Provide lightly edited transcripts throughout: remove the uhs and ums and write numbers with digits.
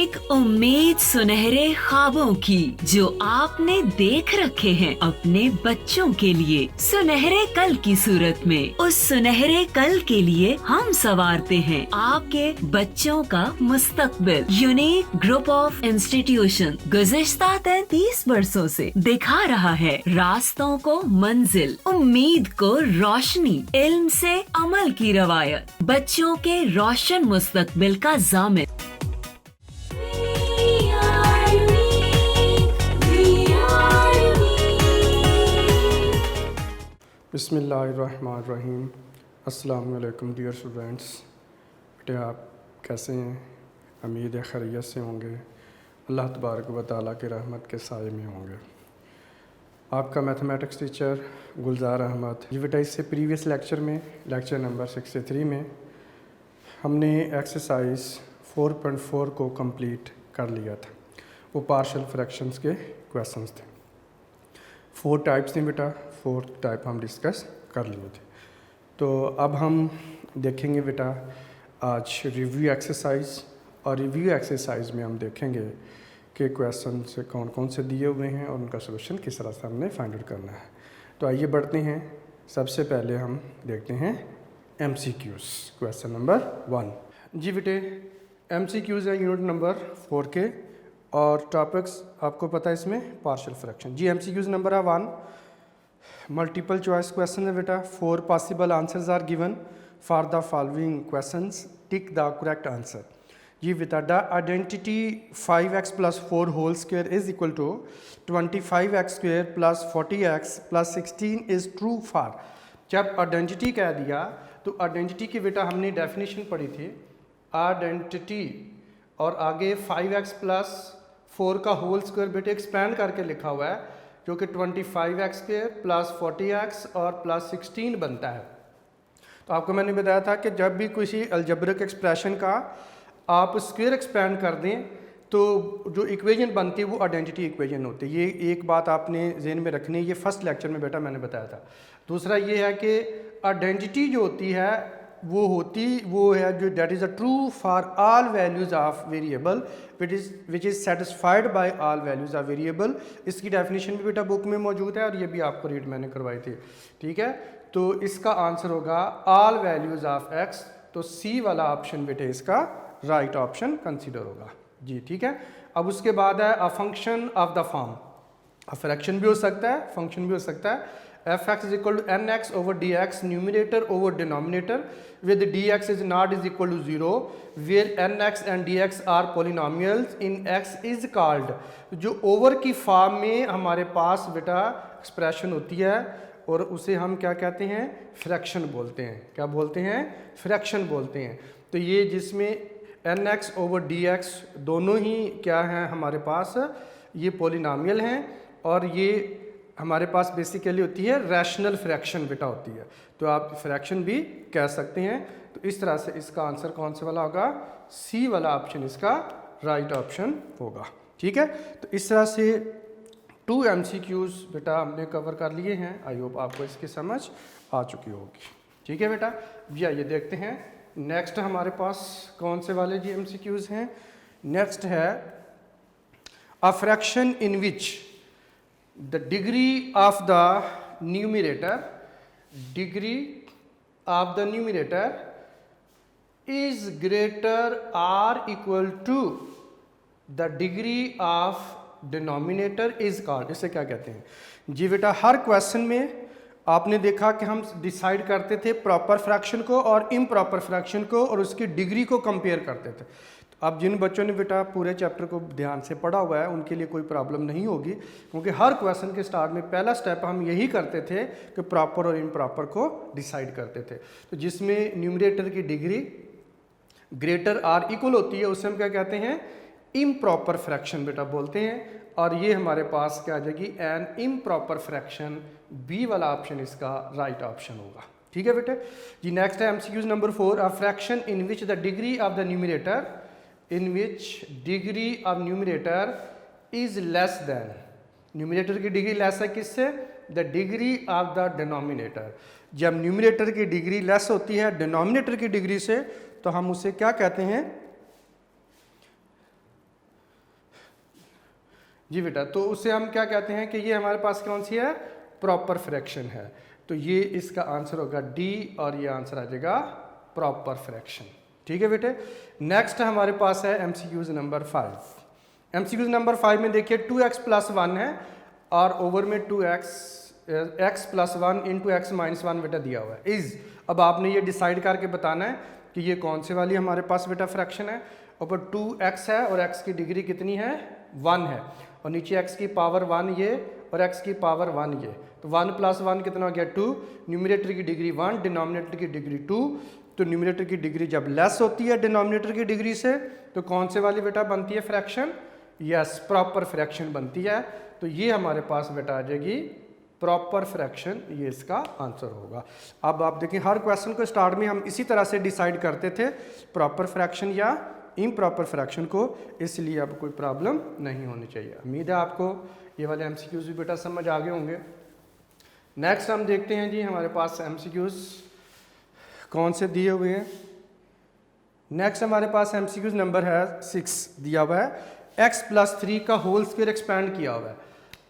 एक उम्मीद सुनहरे ख्वाबों की जो आपने देख रखे हैं अपने बच्चों के लिए, सुनहरे कल की सूरत में। उस सुनहरे कल के लिए हम संवारते हैं आपके बच्चों का मुस्तकबिल। यूनिक ग्रुप ऑफ इंस्टीट्यूशन गुज़िश्ता 33 वर्षों से दिखा रहा है रास्तों को मंजिल, उम्मीद को रोशनी, इल्म से अमल की रवायत, बच्चों के रोशन मुस्तकबिल का जामिन। बिस्मिल्लाहिर्रहमानिर्रहीम। अस्सलाम वालेकुम डियर स्टूडेंट्स। बेटे आप कैसे हैं? उम्मीद है खैरियत से होंगे, अल्लाह तबारक व तआला की रहमत के साए में होंगे। आपका मैथमेटिक्स टीचर गुलजार अहमद। जी बेटा, इससे प्रीवियस लेक्चर में, लेक्चर नंबर 63 में हमने एक्सरसाइज 4.4 को कंप्लीट कर लिया था। वो पार्शियल फ्रैक्शंस के क्वेश्चंस थे। 4 टाइप्स थे बेटा, 4 टाइप हम डिस्कस कर लिए थे। तो अब हम देखेंगे बेटा आज रिव्यू एक्सरसाइज, और रिव्यू एक्सरसाइज में हम देखेंगे कि क्वेश्चन से कौन कौन से दिए हुए हैं और उनका सलूशन किस तरह से हमने फाइंड आउट करना है। तो आइए बढ़ते हैं। सबसे पहले हम देखते हैं MCQs। Question number 1। जी बेटे, MCQs है यूनिट नंबर 4 के, और टॉपिक्स आपको पता है इसमें पार्शियल फ्रैक्शन। जी MCQs नंबर है 1। मल्टीपल चॉइस क्वेश्चन है बेटा। 4 possible answers are given for the following questions, tick the correct answer. जी बेटा, the identity 5x + 4 whole square is equal to 25x square + 40x + 16 is true for. जब identity कह दिया तो identity की बेटा हमने डेफिनेशन पढ़ी थी। आइडेंटिटी और आगे 5x + 4 का होल स्क्वायर बेटे एक्सपेंड करके लिखा हुआ है, जो कि 25x स्क्वायर + 40x और +16 बनता है। तो आपको मैंने बताया था कि जब भी किसी अलजेब्रिक एक्सप्रेशन का आप स्क्वायर एक्सपेंड कर दें तो जो इक्वेशन बनती है वो आइडेंटिटी इक्वेशन होती है। ये एक बात आपने जहन में रखनी है, ये फर्स्ट लेक्चर में बेटा मैंने बताया था। दूसरा ये है कि आइडेंटिटी जो होती है वो है जो that is a true for all values of variable which is satisfied by all values of variable. इसकी डेफिनेशन भी बेटा बुक में मौजूद है और ये भी आपको रीड मैंने करवाई थी। ठीक है, तो इसका आंसर होगा ऑल वैल्यूज़ ऑफ x। तो सी वाला ऑप्शन बेटे इसका राइट ऑप्शन कंसीडर होगा। जी ठीक है। अब उसके बाद है a function of the form. Fraction भी हो सकता है, फंक्शन भी हो सकता है। f(x) = nx/dx numerator over denominator with dx is not is equal to 0 where nx and dx are polynomials in x is called। जो ओवर की फॉर्म में हमारे पास बेटा एक्सप्रेशन होती है और उसे हम क्या कहते हैं? फ्रैक्शन बोलते हैं। क्या बोलते हैं? फ्रैक्शन बोलते हैं। तो ये जिसमें nx/dx दोनों ही क्या हैं हमारे पास, ये पोलिनोमियल हैं और ये हमारे पास बेसिकली होती है रैशनल फ्रैक्शन बेटा होती है। तो आप फ्रैक्शन भी कह सकते हैं। तो इस तरह से इसका आंसर कौन से वाला होगा? सी वाला ऑप्शन इसका राइट ऑप्शन होगा। ठीक है, तो इस तरह से 2 MCQs बेटा हमने कवर कर लिए हैं। आई होप आपको इसकी समझ आ चुकी होगी। ठीक है बेटा, जी आइए देखते हैं नेक्स्ट हमारे पास कौन से वाले जी MCQs हैं। नेक्स्ट है अ fraction in which the degree of the numerator is greater or equal to the degree of denominator is called। इसे क्या कहते हैं? जी बेटा, हर क्वेश्चन में आपने देखा कि हम डिसाइड करते थे प्रॉपर फ्रैक्शन को और इम्प्रॉपर फ्रैक्शन को और उसकी डिग्री को कंपेयर करते थे। अब जिन बच्चों ने बेटा पूरे चैप्टर को ध्यान से पढ़ा हुआ है उनके लिए कोई प्रॉब्लम नहीं होगी, क्योंकि हर क्वेश्चन के स्टार्ट में पहला स्टेप हम यही करते थे कि प्रॉपर और इम्प्रॉपर को डिसाइड करते थे। तो जिसमें न्यूमरेटर की डिग्री ग्रेटर और इक्वल होती है उसे हम क्या कहते हैं? इम्प्रॉपर फ्रैक्शन बेटा बोलते हैं। और ये हमारे पास क्या आ जाएगी? An improper fraction. बी वाला ऑप्शन इसका राइट ऑप्शन होगा। ठीक है बेटे जी। नेक्स्ट है MCQs number 4। A fraction in which the degree of the numerator is less than. Numerator की डिग्री लेस है किससे? The degree of the denominator. जब न्यूमरेटर की डिग्री लेस होती है डिनोमिनेटर की डिग्री से तो हम उसे क्या कहते हैं? जी बेटा, तो उसे हम क्या कहते हैं कि ये हमारे पास कौन सी है, प्रॉपर फ्रैक्शन है। तो ये इसका आंसर होगा डी और ये आंसर आ जाएगा प्रॉपर फ्रैक्शन। ठीक है बेटे। नेक्स्ट हमारे पास है एमसीक्यूज नंबर 5। एमसीक्यूज नंबर 5 में देखिए 2x + 1 है और ओवर में 2x + 1 इंटू x - 1 बेटा दिया हुआ है इज। अब आपने ये डिसाइड करके बताना है कि ये कौन से वाली हमारे पास बेटा फ्रैक्शन है। ऊपर 2x है और x की डिग्री कितनी है, 1 है, और नीचे x की पावर 1 ये और x की पावर 1 ये। तो 1 + 1 कितना हो गया 2, न्यूमरेटर की डिग्री 1, डिनोमिनेटर की डिग्री 2। तो न्यूमरेटर की डिग्री जब लेस होती है डिनोमिनेटर की डिग्री से तो कौन से वाली बेटा बनती है फ्रैक्शन, यस प्रॉपर फ्रैक्शन बनती है। तो ये हमारे पास बेटा आ जाएगी प्रॉपर फ्रैक्शन, ये इसका आंसर होगा। अब आप देखें हर क्वेश्चन को स्टार्ट में हम इसी तरह से डिसाइड करते थे प्रॉपर फ्रैक्शन या इम्प्रॉपर फ्रैक्शन को, इसलिए अब कोई प्रॉब्लम नहीं होनी चाहिए। उम्मीद है आपको ये वाले एमसीक्यूज भी बेटा समझ आ गए होंगे। नेक्स्ट हम देखते हैं जी हमारे पास एमसीक्यूज कौन से दिए हुए हैं। नेक्स्ट हमारे पास एमसीक्यूज नंबर है 6 दिया हुआ है, x + 3 का होल स्क्वायर एक्सपेंड किया हुआ है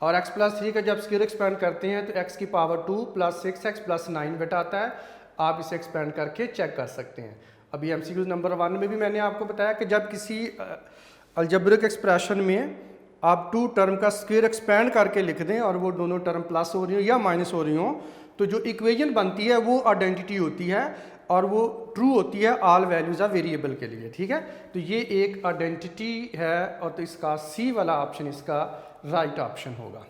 और x + 3 का जब स्क्वायर एक्सपेंड करते हैं तो x की पावर 2 + 6x + 9 बेटा आता है। आप इसे एक्सपेंड करके चेक कर सकते हैं। अभी एमसीक्यूज नंबर 1 में भी मैंने आपको बताया कि जब किसी अलजेब्रिक एक्सप्रेशन में आप 2 टर्म का स्क्वायर एक्सपेंड करके लिख दें और वो दोनों टर्म प्लस हो रही हो या माइनस हो रही हो तो जो इक्वेशन बनती है वो आइडेंटिटी होती है और वो ट्रू होती है ऑल वैल्यूज ऑफ वेरिएबल के लिए। ठीक है, तो ये एक आइडेंटिटी है और तो इसका सी वाला ऑप्शन इसका राइट ऑप्शन होगा।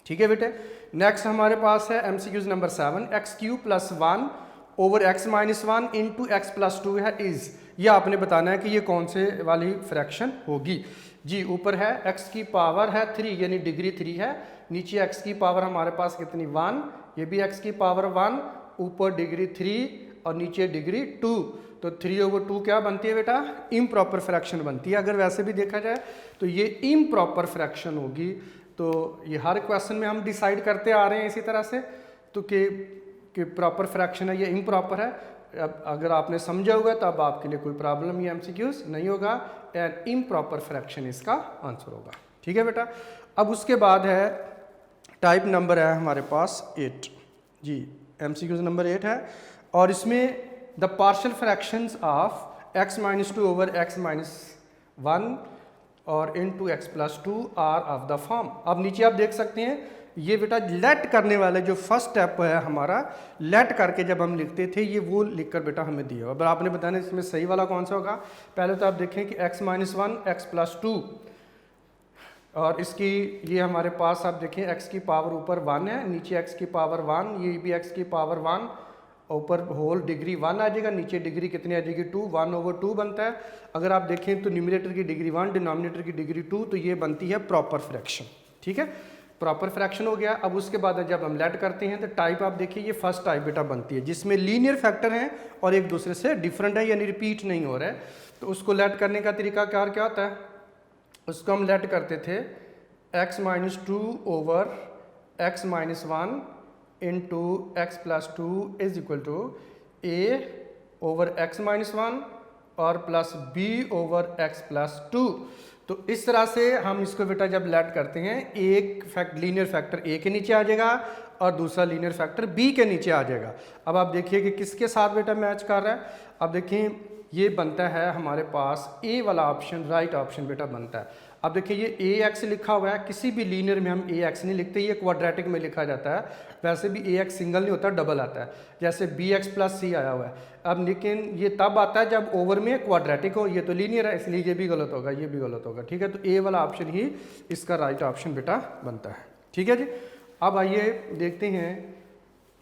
ठीक है बेटे। नेक्स्ट हमारे पास है MCQs number 7, x³ + 1 over x - 1 into x + 2 है इज। ये आपने बताना है कि ये कौन से वाली फ्रैक्शन होगी। जी ऊपर है x की पावर है 3 यानी डिग्री 3 है, नीचे x की पावर हमारे पास कितनी 1, ये भी x की पावर 1, ऊपर डिग्री 3 और नीचे डिग्री 2। तो 3/2 क्या बनती है बेटा, इम्प्रॉपर फ्रैक्शन बनती है। अगर वैसे भी देखा जाए तो ये इम्प्रॉपर फ्रैक्शन होगी। तो ये हर क्वेश्चन में हम डिसाइड करते आ रहे हैं इसी तरह से तो कि प्रॉपर फ्रैक्शन है या इम्प्रॉपर है। अब अगर आपने समझा होगा तो अब आपके लिए कोई प्रॉब्लम या एमसीक्यूज नहीं होगा, एंड इम्प्रॉपर फ्रैक्शन इसका आंसर होगा। ठीक है बेटा। अब उसके बाद है टाइप नंबर है हमारे पास 8 जी, एमसीक्यूज नंबर 8 है और इसमें the partial fractions of x - 2 over x - 1 और into x + 2 are of the form. अब नीचे आप देख सकते हैं ये बेटा लेट करने वाले जो फर्स्ट स्टेप है हमारा, लेट करके जब हम लिखते थे ये वो लिखकर बेटा हमें दिया हुआ। अब आपने बताना इसमें सही वाला कौन सा होगा। पहले तो आप देखें कि x - 1 x + 2 और इसकी ये हमारे पास आप देखें x की पावर ऊपर 1 है, नीचे x की पावर 1, ये भी x की पावर 1, ऊपर होल डिग्री 1 आ जाएगा, नीचे डिग्री कितनी आ जाएगी 2, 1/2 बनता है। अगर आप देखें तो न्यूमरेटर की डिग्री 1, डिनोमिनेटर की डिग्री 2, तो ये बनती है प्रॉपर फ्रैक्शन। ठीक है, प्रॉपर फ्रैक्शन हो गया। अब उसके बाद जब हम लेट करते हैं तो टाइप आप देखिए ये फर्स्ट टाइप बेटा बनती है जिसमें लीनियर फैक्टर हैं और एक दूसरे से डिफरेंट है यानी रिपीट नहीं हो रहा है। तो उसको लेट करने का तरीका क्या होता है, उसको हम लेट करते थे x - 2 over x - 1 into x + 2 is equal to a over x - 1 और प्लस b ओवर x + 2। तो इस तरह से हम इसको बेटा जब लेट करते हैं एक लीनियर फैक्टर a के नीचे आ जाएगा और दूसरा लीनियर फैक्टर b के नीचे आ जाएगा। अब आप देखिए कि किसके साथ बेटा मैच कर रहा है। अब देखिए ये बनता है हमारे पास a वाला ऑप्शन राइट ऑप्शन बेटा बनता है। अब देखिए ये ax लिखा हुआ है, किसी भी लीनियर में हम ax नहीं लिखते, ये क्वाड्रेटिक में लिखा जाता है। वैसे भी ax सिंगल नहीं होता, डबल आता है, जैसे bx + c आया हुआ है। अब लेकिन ये तब आता है जब ओवर में क्वाड्रेटिक हो, ये तो लीनियर है इसलिए ये भी गलत होगा, ये भी गलत होगा। ठीक है, तो a वाला ऑप्शन ही इसका राइट ऑप्शन बेटा बनता है। ठीक है जी। अब आइए देखते हैं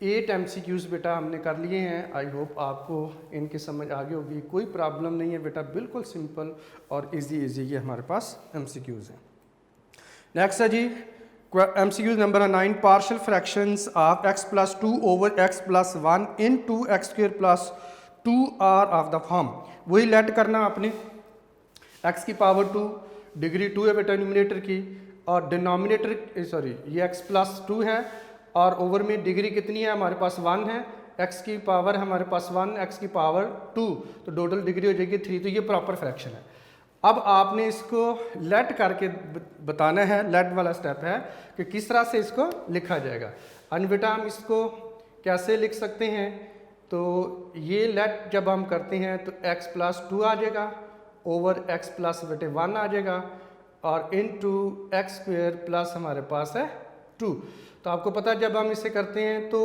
8 MCQs बेटा हमने कर लिए हैं। आई होप आपको इनकी समझ आ गई होगी, कोई प्रॉब्लम नहीं है बेटा, बिल्कुल सिंपल और इजी ये हमारे पास MCQs हैं। नेक्स्ट है जी MCQs number 9, partial fractions of x + 2 over x + 1 into x² + 2 are of the form. वही लेट करना आपने, x की पावर 2, डिग्री 2 है बेटा न्यूमरेटर की और डिनोमिनेटर ये x + 2 है और ओवर में डिग्री कितनी है हमारे पास 1 है, x की पावर हमारे पास 1, x की पावर 2, तो टोटल डिग्री हो जाएगी 3। तो ये प्रॉपर फ्रैक्शन है। अब आपने इसको लेट करके बताना है, लेट वाला स्टेप है कि किस तरह से इसको लिखा जाएगा। एंड बेटा हम इसको कैसे लिख सकते हैं, तो ये लेट जब हम करते हैं तो x प्लस 2 आ जाएगा ओवर x प्लस बेटे 1 आ जाएगा और इनटू एक्स स्क्वायर प्लस हमारे पास है 2। तो आपको पता है जब हम इसे करते हैं तो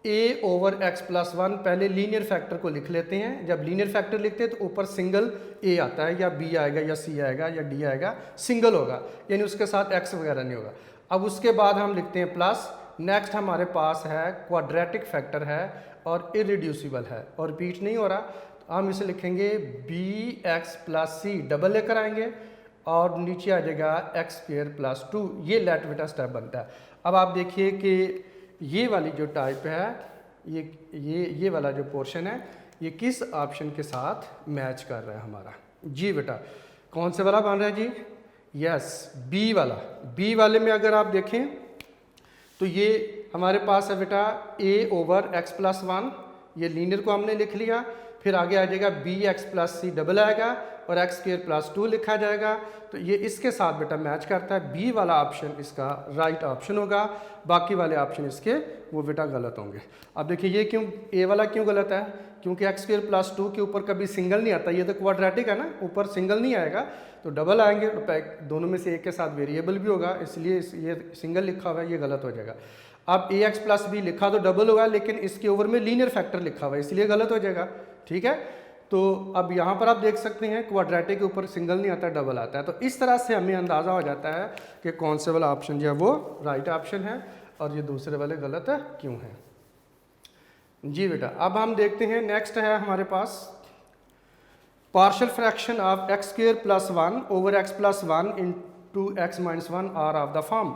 a ओवर x प्लस 1 पहले लीनियर फैक्टर को लिख लेते हैं। जब लीनियर फैक्टर लिखते हैं तो ऊपर सिंगल a आता है या b आएगा या c आएगा या d आएगा, सिंगल होगा यानी उसके साथ x वगैरह नहीं होगा। अब उसके बाद हम लिखते हैं प्लस, नेक्स्ट हमारे पास है क्वाड्रेटिक फैक्टर है और इरिड्यूसिबल है और रिपीट नहीं हो रहा, तो हम इसे लिखेंगे bx प्लस c, डबल लेकर आएंगे और नीचे आ जाएगा एक्स स्क्वायर प्लस 2। ये लेट बेटा स्टेप बनता है। अब आप देखिए कि ये वाली जो टाइप है, ये वाला जो पोर्शन है ये किस ऑप्शन के साथ मैच कर रहा है हमारा। जी बेटा कौन से वाला बन रहा है जी, यस बी वाला। बी वाले में अगर आप देखें तो ये हमारे पास है बेटा a ओवर एक्स प्लस 1, ये लीनियर को हमने लिख लिया। फिर आगे आ जाएगा b x plus c double आएगा और एक्स स्क्वायर प्लस 2 लिखा जाएगा। तो ये इसके साथ बेटा मैच करता है। बी वाला ऑप्शन इसका राइट ऑप्शन होगा, बाकी वाले ऑप्शन इसके वो बेटा गलत होंगे। अब देखिए ये क्यों ए वाला क्यों गलत है, क्योंकि एक्स स्क्वायर प्लस 2 के ऊपर कभी सिंगल नहीं आता, ये तो क्वाड्रेटिक है ना, ऊपर सिंगल नहीं आएगा तो डबल आएंगे, दोनों में से एक के साथ वेरिएबल भी होगा, इसलिए ये सिंगल लिखा हुआ है, ये गलत हो जाएगा। अब ए एक्स प्लस बी लिखा तो डबल होगा, लेकिन इसके ओवर में लीनियर फैक्टर लिखा हुआ है इसलिए गलत हो जाएगा। ठीक है, तो अब यहाँ पर आप देख सकते हैं क्वाड्रेटिक के ऊपर सिंगल नहीं आता, डबल आता है। तो इस तरह से हमें अंदाज़ा हो जाता है कि कौन से वाला ऑप्शन जो है वो राइट ऑप्शन है और ये दूसरे वाले गलत है क्यों है। जी बेटा अब हम देखते हैं, नेक्स्ट है हमारे पास partial fraction of x square plus 1 over x plus 1 into x minus 1 are of the form.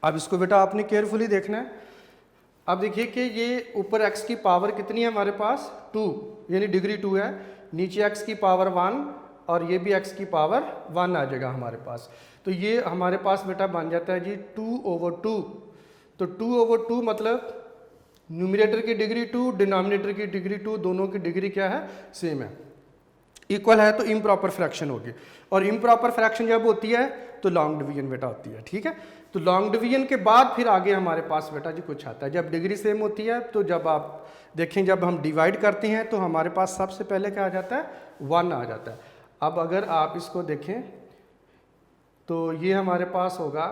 अब इसको बेटा आपने केयरफुली देखना है। अब देखिए कि ये ऊपर x की पावर कितनी है हमारे पास 2, यानी डिग्री 2 है, नीचे x की पावर 1 और ये भी x की पावर 1 आ जाएगा हमारे पास। तो ये हमारे पास बेटा बन जाता है जी 2 ओवर 2। तो 2 ओवर 2 मतलब न्यूमरेटर की डिग्री 2, डिनोमिनेटर की डिग्री 2, दोनों की डिग्री क्या है सेम है, इक्वल है, तो इम्प्रॉपर फ्रैक्शन होगी। और इम्प्रॉपर फ्रैक्शन जब होती है तो लॉन्ग डिवीजन बेटा होती है। ठीक है, तो लॉन्ग डिवीजन के बाद फिर आगे हमारे पास बेटा जी कुछ आता है। जब डिग्री सेम होती है तो जब आप देखें जब हम डिवाइड करते हैं तो हमारे पास सबसे पहले क्या आ जाता है 1 आ जाता है। अब अगर आप इसको देखें तो ये हमारे पास होगा,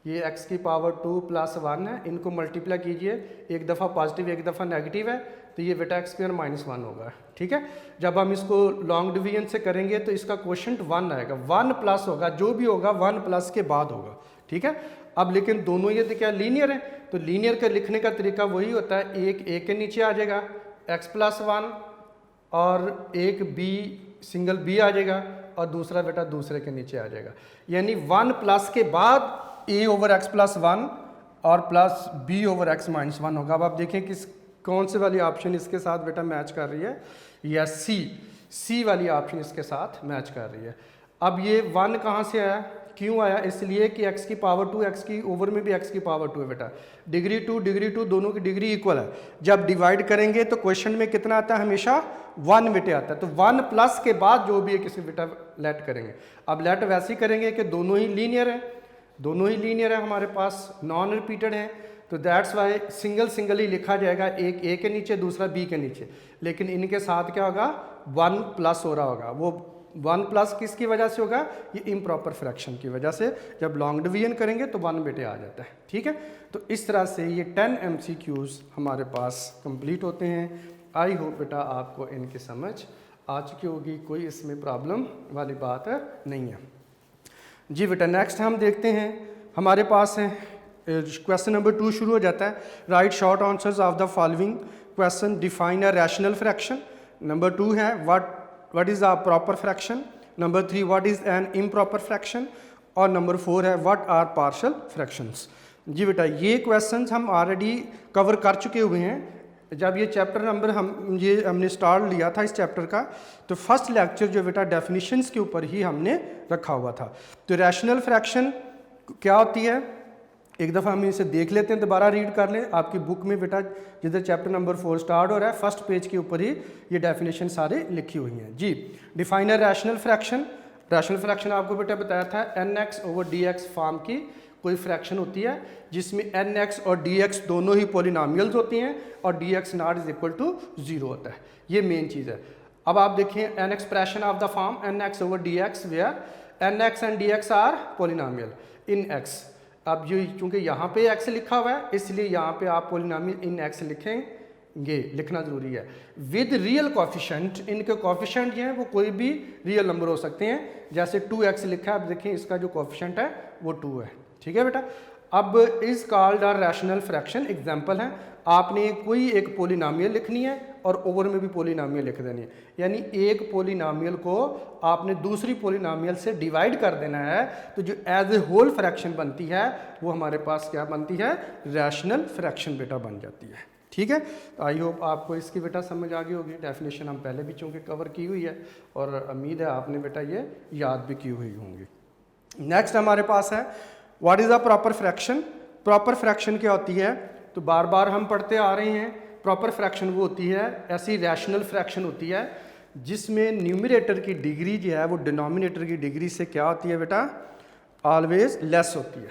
ये x की पावर 2 प्लस 1 है, इनको मल्टीप्लाई कीजिए, एक दफ़ा पॉजिटिव एक दफ़ा नेगेटिव है, तो ये बेटा एक्स स्क्वायर माइनस 1 होगा। ठीक है, जब हम इसको लॉन्ग डिवीजन से करेंगे तो इसका क्वोशंट 1 आएगा, 1 प्लस होगा, जो भी होगा 1 प्लस के बाद होगा। ठीक है, अब लेकिन दोनों ये क्या लीनियर है, तो लीनियर का लिखने का तरीका वही होता है, एक ए के नीचे आ जाएगा x प्लस 1 और एक b सिंगल b आ जाएगा और दूसरा बेटा दूसरे के नीचे आ जाएगा, यानी 1 प्लस के बाद a ओवर एक्स प्लस 1 और plus b over x minus 1 होगा। अब आप देखें किस कौन से वाली ऑप्शन इसके साथ बेटा मैच कर रही है, या सी वाली ऑप्शन इसके साथ मैच कर रही है। अब ये 1 कहाँ से आया, क्यों आया, इसलिए कि x की पावर 2, x की ओवर में भी x की पावर 2 है बेटा, डिग्री 2 दोनों की डिग्री इक्वल है। जब डिवाइड करेंगे तो क्वेश्चन में कितना आता है, हमेशा 1 बेटे आता है, तो 1 प्लस के बाद जो भी है किसी बेटा लेट करेंगे। अब लेट वैसे ही करेंगे कि दोनों ही लीनियर है, दोनों ही लीनियर है हमारे पास, नॉन रिपीटेड है, तो दैट्स वाई सिंगल ही लिखा जाएगा, एक ए के नीचे दूसरा बी के नीचे, लेकिन इनके साथ क्या होगा 1 प्लस हो रहा होगा। वो 1 प्लस किसकी वजह से होगा, ये इम्प्रॉपर फ्रैक्शन की वजह से, जब लॉन्ग डिवीजन करेंगे तो 1 बेटे आ जाता है। ठीक है, तो इस तरह से ये 10 MCQs हमारे पास कंप्लीट होते हैं। आई होप बेटा आपको इनकी समझ आ चुकी होगी, कोई इसमें प्रॉब्लम वाली बात नहीं है। जी बेटा नेक्स्ट हम देखते हैं, हमारे पास है क्वेश्चन नंबर 2 शुरू हो जाता है, right short answers of the following question, define a rational fraction. Number 2 है what is a proper fraction, number 3 what is an improper fraction, और नंबर 4 है व्हाट आर पार्शियल फ्रैक्शंस। जी बेटा ये क्वेश्चंस हम ऑलरेडी कवर कर चुके हुए हैं। जब ये चैप्टर नंबर हमने स्टार्ट लिया था इस चैप्टर का, तो फर्स्ट लेक्चर जो बेटा डेफिनेशंस के ऊपर ही हमने रखा हुआ था। तो रैशनल फ्रैक्शन क्या होती है, एक दफ़ा हम इसे देख लेते हैं, दोबारा रीड कर लें। आपकी बुक में बेटा जिधर चैप्टर नंबर 4 स्टार्ट हो रहा है, फर्स्ट पेज के ऊपर ही ये डेफिनेशन सारे लिखी हुई हैं जी। Define a rational fraction. Rational fraction आपको बेटा बताया था nx ओवर dx फॉर्म की कोई फ्रैक्शन होती है जिसमें nx और dx दोनों ही पोलिनोमियल्स होती हैं और dx not is equal to 0 होता है। ये मेन चीज़ है। अब आप देखें an expression of the form nx over dx where nx and dx are polynomial in x। अब ये चूंकि यहाँ पे x लिखा हुआ है इसलिए यहाँ पे आप पोलिनोमियल इन x लिखेंगे, लिखना ज़रूरी है। विद रियल कोफिशेंट, इनके कोफिशेंट जो हैं वो कोई भी रियल नंबर हो सकते हैं। जैसे 2x लिखा है, अब देखें इसका जो कोफिशेंट है वो 2 है। ठीक है बेटा। अब is called a rational fraction. Example है, आपने कोई एक पोलिनोमियल लिखनी है और ओवर में भी पोलिनोमियल लिख देनी है, यानी एक पोलिनोमियल को आपने दूसरी पोलिनोमियल से डिवाइड कर देना है, तो जो एज ए होल फ्रैक्शन बनती है वो हमारे पास क्या बनती है, रैशनल फ्रैक्शन बेटा बन जाती है। ठीक है, तो आई होप आपको इसकी बेटा समझ आ गई होगी। डेफिनेशन हम पहले भी चूँकि कवर की हुई है और उम्मीद है आपने बेटा ये याद भी की हुई होंगी। नेक्स्ट हमारे पास है what is a proper fraction. Proper fraction क्या होती है, तो बार बार हम पढ़ते आ रहे हैं। प्रॉपर फ्रैक्शन वो होती है, ऐसी रैशनल फ्रैक्शन होती है जिसमें न्यूमरेटर की डिग्री जो है वो डिनोमिनेटर की डिग्री से क्या होती है बेटा, ऑलवेज लेस होती है।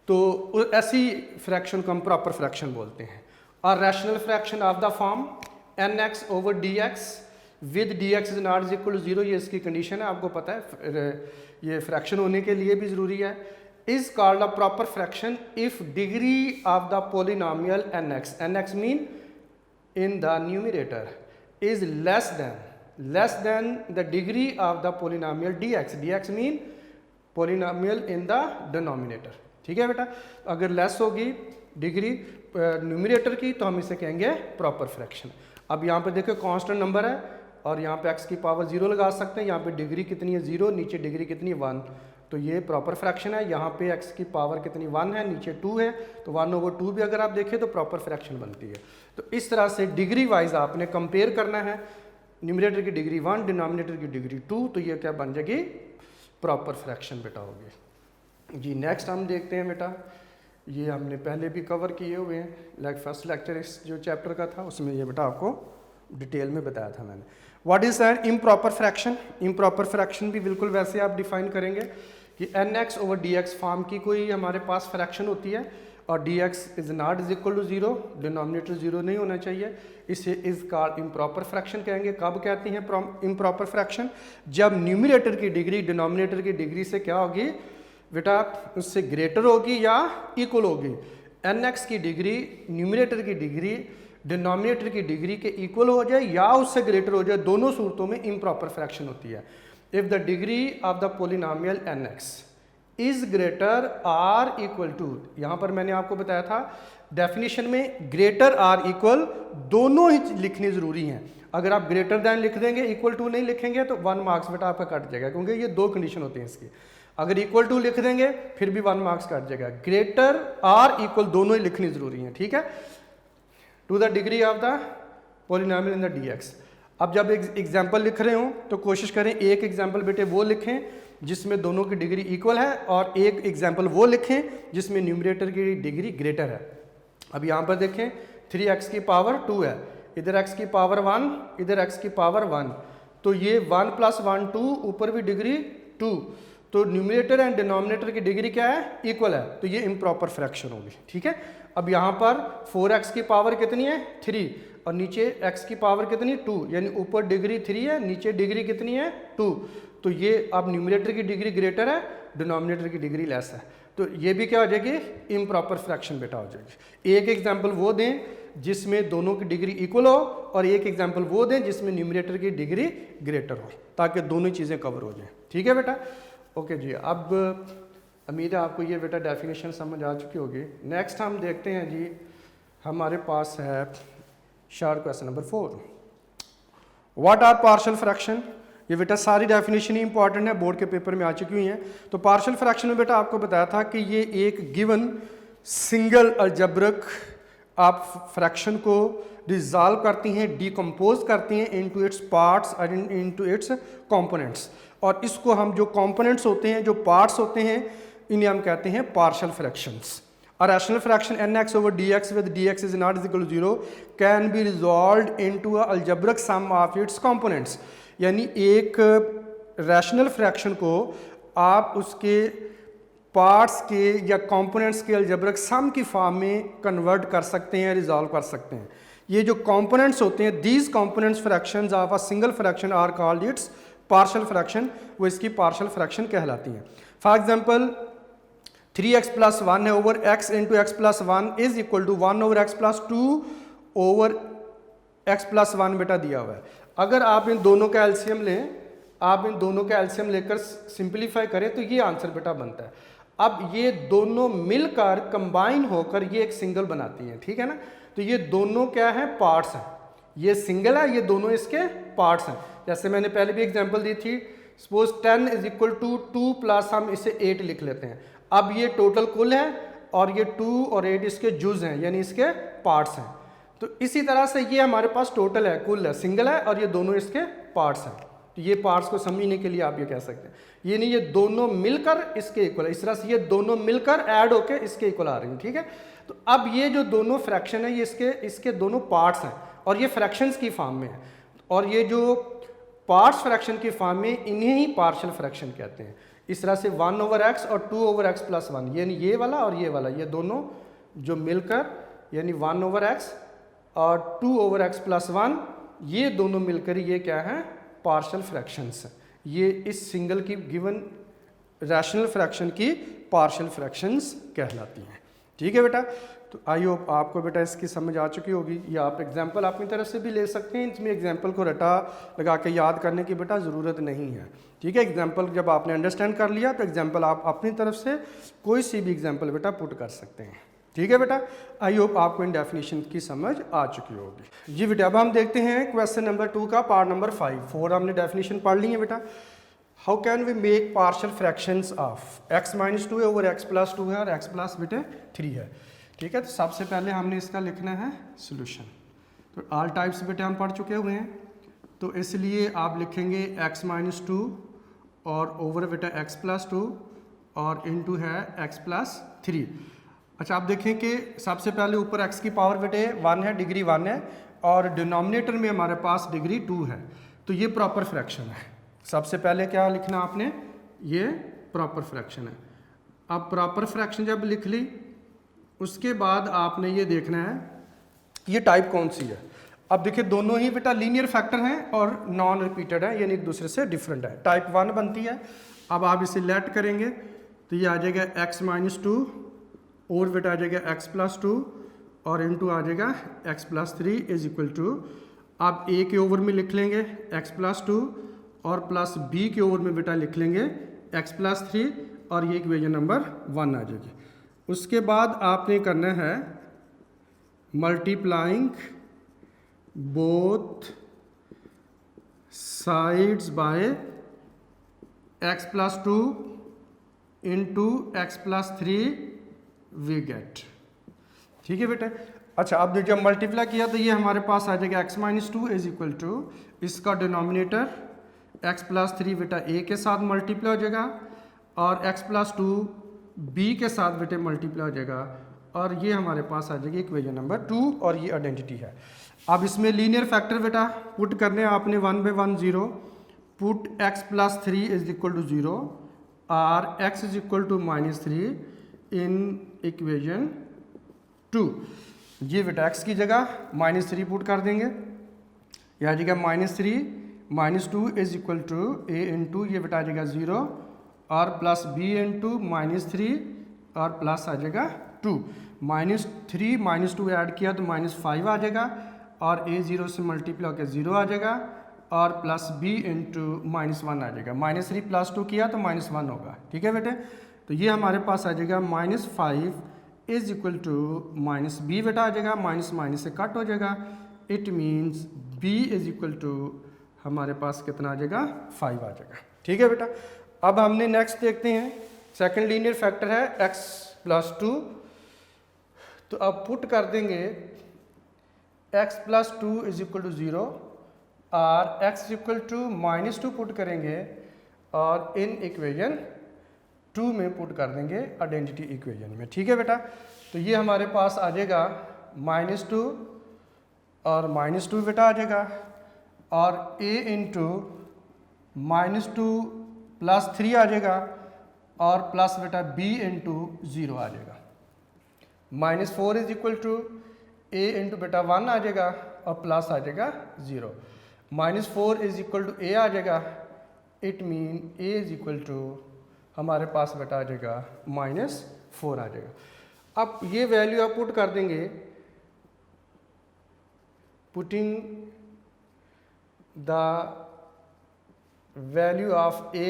तो ऐसी फ्रैक्शन को हम प्रॉपर फ्रैक्शन बोलते हैं। और rational fraction of the form nx over dx with dx is not is equal to 0, ये इसकी कंडीशन है, आपको पता है ये फ्रैक्शन होने के लिए भी ज़रूरी है। Is called a proper fraction if degree of the polynomial nx mean in the numerator is less than the degree of the polynomial dx mean polynomial in the denominator। ठीक है बेटा, अगर लेस होगी डिग्री न्यूमरेटर की तो हम इसे कहेंगे प्रॉपर फ्रैक्शन। अब यहाँ पे देखो कांस्टेंट नंबर है और यहाँ पे x की पावर 0 लगा सकते हैं, यहाँ पे डिग्री कितनी है 0, नीचे डिग्री कितनी है 1, तो ये प्रॉपर फ्रैक्शन है। यहाँ पे x की पावर कितनी 1 है, नीचे 2 है, तो 1 ओवर 2 भी अगर आप देखें तो प्रॉपर फ्रैक्शन बनती है। तो इस तरह से डिग्री वाइज आपने कंपेयर करना है, न्यूमरेटर की डिग्री 1, डिनोमिनेटर की डिग्री 2, तो ये क्या बन जाएगी, प्रॉपर फ्रैक्शन बेटा होगी जी। नेक्स्ट हम देखते हैं बेटा, ये हमने पहले भी कवर किए हुए हैं, लाइक फर्स्ट लेक्चर इस जो चैप्टर का था उसमें ये बेटा आपको डिटेल में बताया था मैंने। What is an improper fraction. Improper fraction भी बिल्कुल वैसे आप डिफाइन करेंगे कि nx ओवर dx फॉर्म की कोई हमारे पास फ्रैक्शन होती है और dx is not is equal to 0, denominator 0 नहीं होना चाहिए, इसे इज कॉल्ड इम्प्रॉपर फ्रैक्शन कहेंगे। कब कहते हैं इम्प्रॉपर फ्रैक्शन, जब न्यूमरेटर की डिग्री डिनोमिनेटर की डिग्री से क्या होगी बेटा, उससे ग्रेटर होगी या इक्वल होगी। nx की डिग्री न्यूमरेटर की डिग्री डिनोमिनेटर की डिग्री के इक्वल हो जाए या उससे ग्रेटर हो जाए, दोनों सूरतों में इम्प्रॉपर फ्रैक्शन होती है। If the degree of the polynomial nx is greater or equal to, यहाँ पर मैंने आपको बताया था डेफिनेशन में ग्रेटर आर इक्वल दोनों ही लिखनी जरूरी हैं। अगर आप ग्रेटर दैन लिख देंगे इक्वल टू नहीं लिखेंगे तो 1 मार्क्स बेटा आपका कट जाएगा, क्योंकि ये 2 कंडीशन होती हैं इसकी। अगर इक्वल टू लिख देंगे फिर भी 1 मार्क्स कट जाएगा। ग्रेटर आर इक्वल दोनों ही लिखनी जरूरी है। ठीक है, to the degree of the polynomial in the dx। अब जब एग्जाम्पल लिख रहे हो तो कोशिश करें एक एग्जाम्पल बेटे वो लिखें जिसमें दोनों की डिग्री इक्वल है और एक एग्जाम्पल वो लिखें जिसमें न्यूमरेटर की डिग्री ग्रेटर है। अब यहाँ पर देखें 3x की पावर 2 है, इधर x की पावर 1, इधर x की पावर 1, तो ये 1 + 1 2, ऊपर भी डिग्री 2, तो न्यूमरेटर एंड डिनोमिनेटर की डिग्री क्या है, इक्वल है, तो ये इम्प्रॉपर फ्रैक्शन होगी। ठीक है, अब यहाँ पर 4x की पावर कितनी है 3 और नीचे x की पावर कितनी 2, यानी ऊपर डिग्री 3 है नीचे डिग्री कितनी है 2, तो ये अब न्यूमरेटर की डिग्री ग्रेटर है, डिनोमिनेटर की डिग्री लेस है, तो ये भी क्या हो जाएगी, इम्प्रॉपर फ्रैक्शन बेटा हो जाएगी। एक एग्जाम्पल वो दें जिसमें दोनों की डिग्री इक्वल हो और एक एग्जाम्पल वो दें जिसमें न्यूमरेटर की डिग्री ग्रेटर हो, ताकि दोनों चीज़ें कवर हो जाएं। ठीक है बेटा, ओके जी। अब उम्मीद है आपको ये बेटा डेफिनेशन समझ आ चुकी होगी। नेक्स्ट हम देखते हैं जी, हमारे पास है short question number 4, what are partial fraction. ये बेटा सारी डेफिनेशन ही इंपॉर्टेंट है, बोर्ड के पेपर में आ चुकी हुई हैं। तो पार्शियल फ्रैक्शन में बेटा आपको बताया था कि ये एक गिवन सिंगल अलजेब्रिक आप फ्रैक्शन को डिसॉल्व करती हैं, डिकम्पोज करती हैं इनटू इट्स पार्ट्स और इनटू इट्स कंपोनेंट्स, और इसको हम जो कंपोनेंट्स होते हैं, जो पार्ट्स होते हैं, इन्हें हम कहते हैं partial fractions. A rational fraction nx over dx with dx is not is equal to 0 can be resolved into a algebraic sum of its components. यानी एक रैशनल फ्रैक्शन को आप उसके पार्ट्स के या कंपोनेंट्स के अलजेब्रिक सम की फॉर्म में कन्वर्ट कर सकते हैं, रिजॉल्व कर सकते हैं. ये जो कंपोनेंट्स होते हैं, these components fractions of a single fraction are called its partial fraction, वो इसकी पार्शियल फ्रैक्शन कहलाती हैं. फॉर एग्जांपल 3x प्लस 1 है over x into x plus 1 is equal to 1 over x plus 2 over x plus 1 बेटा दिया हुआ है. अगर आप इन दोनों का एलसीएम लें, आप इन दोनों का एलसीएम लेकर सिंप्लीफाई करें तो ये आंसर बेटा बनता है. अब ये दोनों मिलकर कंबाइन होकर ये एक सिंगल बनाती हैं, ठीक है ना. तो ये दोनों क्या है, पार्ट्स हैं. ये सिंगल है, ये दोनों इसके पार्ट्स हैं. जैसे मैंने पहले भी एग्जांपल दी थी, suppose 10 is equal to 2 plus हम इसे 8 लिख लेते हैं. अब ये टोटल कुल है और ये 2 और 8 इसके जुज हैं, यानी इसके पार्ट्स हैं. तो इसी तरह से ये हमारे पास टोटल है, कुल है, सिंगल है और ये दोनों इसके पार्ट्स हैं. तो ये पार्ट्स को समझने के लिए आप ये कह सकते हैं, ये नहीं, ये दोनों मिलकर इसके इक्वल है. इस तरह से ये दोनों मिलकर ऐड होकर इसके इक्वल आ रही हैं, ठीक है. तो अब ये जो दोनों फ्रैक्शन है, ये इसके दोनों पार्ट्स हैं और ये फ्रैक्शंस की फॉर्म में है. और ये जो पार्ट्स फ्रैक्शन की फॉर्म में, इन्हें ही पार्शियल फ्रैक्शन कहते हैं. इस तरह से 1 ओवर एक्स और 2 ओवर एक्स प्लस 1, यानी ये वाला और ये वाला, ये दोनों जो मिलकर, यानी 1 ओवर एक्स और 2 ओवर एक्स प्लस 1, ये दोनों मिलकर ये क्या है, पार्शियल फ्रैक्शंस. ये इस सिंगल की गिवन रैशनल फ्रैक्शन की पार्शियल फ्रैक्शंस कहलाती हैं, ठीक है बेटा. तो आई होप आपको बेटा इसकी समझ आ चुकी होगी. या आप एग्जांपल अपनी तरफ से भी ले सकते हैं, इसमें एग्जांपल को रटा लगा के याद करने की बेटा ज़रूरत नहीं है, ठीक है. एग्जांपल जब आपने अंडरस्टैंड कर लिया तो एग्जांपल आप अपनी तरफ से कोई सी भी एग्जांपल बेटा पुट कर सकते हैं, ठीक है बेटा. आई होप आपको इन डेफिनेशन की समझ आ चुकी होगी. जी बेटा, अब हम देखते हैं क्वेश्चन नंबर 2 का पार्ट नंबर 5. 4 हमने डेफिनेशन पढ़ ली है बेटा. How can we make partial fractions of x minus 2 over x plus 2 है और x प्लस बेटे 3 है, ठीक है. तो सबसे पहले हमने इसका लिखना है सोल्यूशन. तो ऑल टाइप्स बेटे हम पढ़ चुके हुए हैं, तो इसलिए आप लिखेंगे x माइनस 2 और ओवर बेटा x प्लस 2 और इनटू है x प्लस 3. अच्छा, आप देखें कि सबसे पहले ऊपर x की पावर बेटे 1 है, डिग्री 1 है, और डिनोमिनेटर में हमारे पास डिग्री 2 है. तो ये प्रॉपर फ्रैक्शन है. सबसे पहले क्या लिखना आपने, ये प्रॉपर फ्रैक्शन है. अब प्रॉपर फ्रैक्शन जब लिख ली, उसके बाद आपने ये देखना है ये टाइप कौन सी है. अब देखिए दोनों ही बेटा लीनियर फैक्टर हैं और नॉन रिपीटेड है, यानी एक दूसरे से डिफरेंट है. टाइप 1 बनती है. अब आप इसे लेट करेंगे तो ये आ जाएगा x माइनस 2 और बेटा आ जाएगा x प्लस 2 और इनटू आ जाएगा x plus 3 is equal to, आप a के ओवर में लिख लेंगे x प्लस 2 और प्लस b के ओवर में बेटा लिख लेंगे x प्लस 3 और ये इक्वेशन नंबर 1 आ जाएगी. उसके बाद आपने करना है multiplying both sides by x plus 2 into x plus 3 we get, ठीक है बेटा. अच्छा, अब जब मल्टीप्लाई किया तो ये हमारे पास आ जाएगा x minus 2 is equal to, इसका डिनोमिनेटर x प्लस 3 बेटा a के साथ मल्टीप्लाई हो जाएगा और x प्लस 2 b के साथ बेटे मल्टीप्लाई हो जाएगा, और ये हमारे पास आ जाएगी इक्वेशन नंबर 2 और ये आइडेंटिटी है. अब इसमें लीनियर फैक्टर बेटा पुट करने आपने 1 by 1 0, put x plus 3 is equal to 0 और x is equal to minus 3 in equation 2. ये बेटा x की जगह माइनस 3 पुट कर देंगे, यह आ जाएगा minus 3 minus 2 is equal to a into ये बेटा आ जाएगा 0 और प्लस b इंटू माइनस 3 और प्लस आ जाएगा 2. माइनस 3 माइनस 2 ऐड किया तो माइनस 5 आ जाएगा और a 0 से मल्टीप्लाई होकर 0 आ जाएगा और प्लस b इंटू माइनस 1 आ जाएगा. माइनस 3 प्लस 2 किया तो माइनस 1 होगा, ठीक है बेटे. तो ये हमारे पास आ जाएगा minus 5 is equal to minus b बेटा आ जाएगा, माइनस माइनस से कट हो जाएगा. It means b is equal to हमारे पास कितना आ जाएगा 5 आ जाएगा, ठीक है बेटा. अब हमने नेक्स्ट देखते हैं, सेकंड लीनियर फैक्टर है x प्लस 2. तो अब पुट कर देंगे x plus 2 is equal to 0 और x equal to minus 2 put करेंगे और इन इक्वेशन 2 में पुट कर देंगे आइडेंटिटी इक्वेशन में, ठीक है बेटा. तो ये हमारे पास आ जाएगा -2 और -2 बेटा आ जाएगा, और a इंटू -2 + 3 आ जाएगा, और प्लस बेटा b इंटू 0 आ जाएगा। -4 is equal to a into बेटा 1 आ जाएगा, और प्लस आ जाएगा 0। -4 इज इक्वल टू a आ जाएगा, it mean a is equal to हमारे पास बेटा आ जाएगा -4 आ जाएगा। अब ये वैल्यू आप पुट कर देंगे, putting the value of a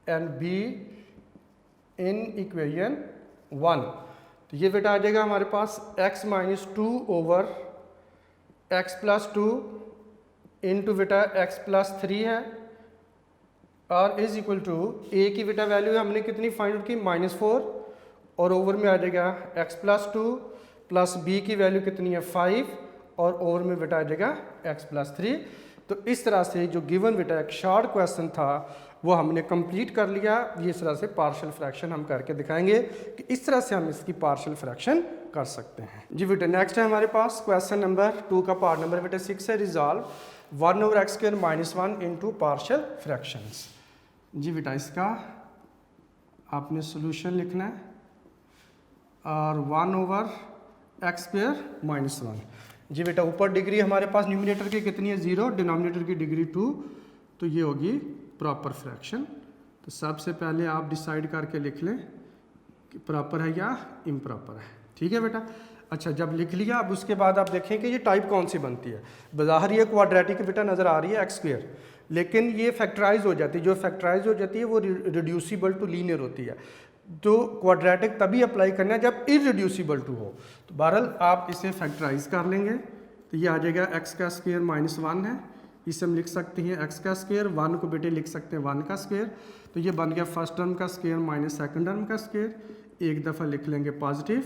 and b in equation 1, तो ये बेटा आ जाएगा हमारे पास x - 2 ओवर x + 2 इंटू बेटा x + 3 है, और इज इक्वल टू a की बेटा वैल्यू हमने कितनी फाइंड आउट की -4, और ओवर में आ जाएगा x + 2 प्लस b की वैल्यू कितनी है 5, और ओवर में बेटा आ जाएगा x + 3। तो इस तरह से जो गिवन बेटा एक शॉर्ट क्वेश्चन था वो हमने कंप्लीट कर लिया। ये इस तरह से पार्शियल फ्रैक्शन हम करके दिखाएंगे कि इस तरह से हम इसकी पार्शियल फ्रैक्शन कर सकते हैं। जी बेटा नेक्स्ट है हमारे पास क्वेश्चन नंबर 2 का पार्ट नंबर बेटा 6 है, resolve 1/x² - 1 into partial fractions. जी बेटा इसका आपने सोल्यूशन लिखना है, और 1/x² - 1। जी बेटा ऊपर डिग्री हमारे पास न्यूमरेटर की कितनी है 0, डिनोमिनेटर की डिग्री 2, तो ये होगी प्रॉपर फ्रैक्शन। तो सबसे पहले आप डिसाइड करके लिख लें कि प्रॉपर है या इम्प्रॉपर है, ठीक है बेटा। अच्छा जब लिख लिया, अब उसके बाद आप देखें कि ये टाइप कौन सी बनती है। बाहर ये क्वाड्रेटिक बेटा नज़र आ रही है x², लेकिन ये फैक्टराइज हो जाती है। जो फैक्टराइज हो जाती है वो रिड्यूसिबल टू लीनियर होती है। तो क्वाड्रेटिक तभी अप्लाई करना है जब इरिड्यूसिबल टू हो। तो बहरहाल आप इसे फैक्टराइज कर लेंगे, तो ये आ जाएगा x² - 1 है, इसे हम लिख सकते हैं x², 1 को बेटे लिख सकते हैं 1 का स्क्वायर। तो ये बन गया फर्स्ट टर्म का स्क्वायर माइनस सेकंड टर्म का स्क्वायर। एक दफ़ा लिख लेंगे पॉजिटिव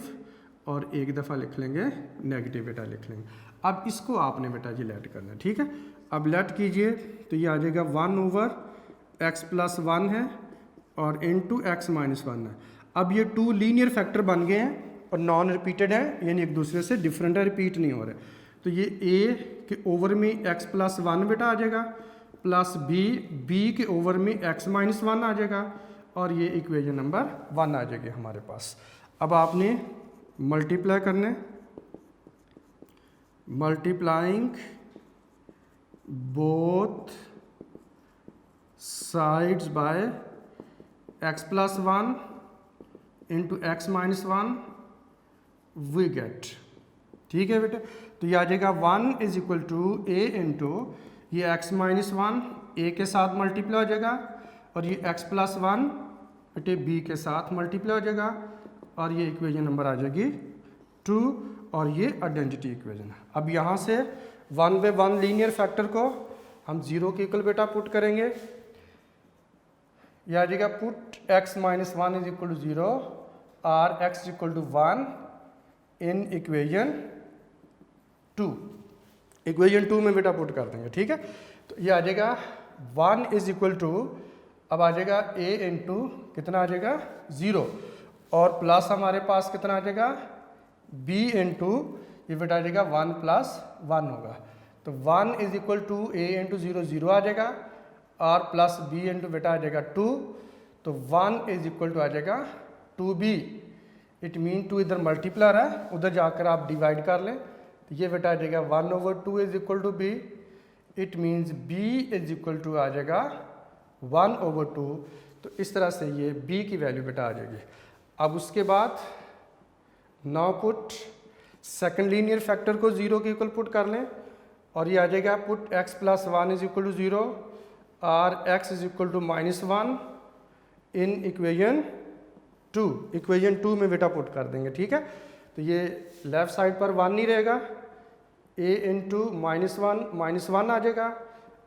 और एक दफ़ा लिख लेंगे नेगेटिव बेटा लिख लेंगे। अब इसको आपने बेटा जी लेट करना है, ठीक है। अब लेट कीजिए, तो ये आ जाएगा 1/x + 1 है और इंटू x - 1 है। अब ये 2 लीनियर फैक्टर बन गए हैं और नॉन रिपीटेड है, यानी एक दूसरे से डिफरेंट है, रिपीट नहीं हो रहे। तो ये a के ओवर में x + 1 बेटा आ जाएगा, प्लस b के ओवर में x - 1 आ जाएगा, और ये इक्वेशन नंबर 1 आ जाएगी हमारे पास। अब आपने मल्टीप्लाई करने, multiplying both sides by x + 1 into x - 1 we get, ठीक है बेटा। तो ये आ जाएगा 1 is equal to a into ये x - 1 a के साथ मल्टीप्लाई हो जाएगा, और ये x + 1 बेटे b के साथ मल्टीप्लाई हो जाएगा, और ये इक्वेशन नंबर आ जाएगी 2, और ये आइडेंटिटी इक्वेशन। अब यहाँ से 1/1 लीनियर फैक्टर को हम 0 के इक्वल बेटा पुट करेंगे। यह आ जाएगा put x - 1 is equal to 0 और x equal to 1 in equation 2। Equation 2 में बेटा पुट कर देंगे, ठीक है। तो ये आ जाएगा 1 इज इक्वल टू, अब आ जाएगा a इंटू कितना आ जाएगा 0, और प्लस हमारे पास कितना आ जाएगा b इंटू ये बेटा आ जाएगा 1 + 1 होगा। तो 1 is equal to a into 0 0 आ जाएगा, और प्लस b इंटू बेटा आ जाएगा 2, तो 1 इज इक्वल टू आ जाएगा 2b। इट मीन 2 इधर मल्टीप्लर है, उधर जाकर आप डिवाइड कर लें, तो ये बेटा आ जाएगा 1/2 is equal to b। It means b is equal to आ जाएगा 1/2। तो इस तरह से ये b की वैल्यू बेटा आ जाएगी। अब उसके बाद now put second linear factor को 0 के इक्वल पुट कर लें, और ये आ जाएगा put x + 1 is equal to 0 और x is equal to -1 in equation 2। Equation 2 में बेटा पुट कर देंगे, ठीक है। तो ये लेफ्ट साइड पर 1 नहीं रहेगा, a इंटू -1 आ जाएगा,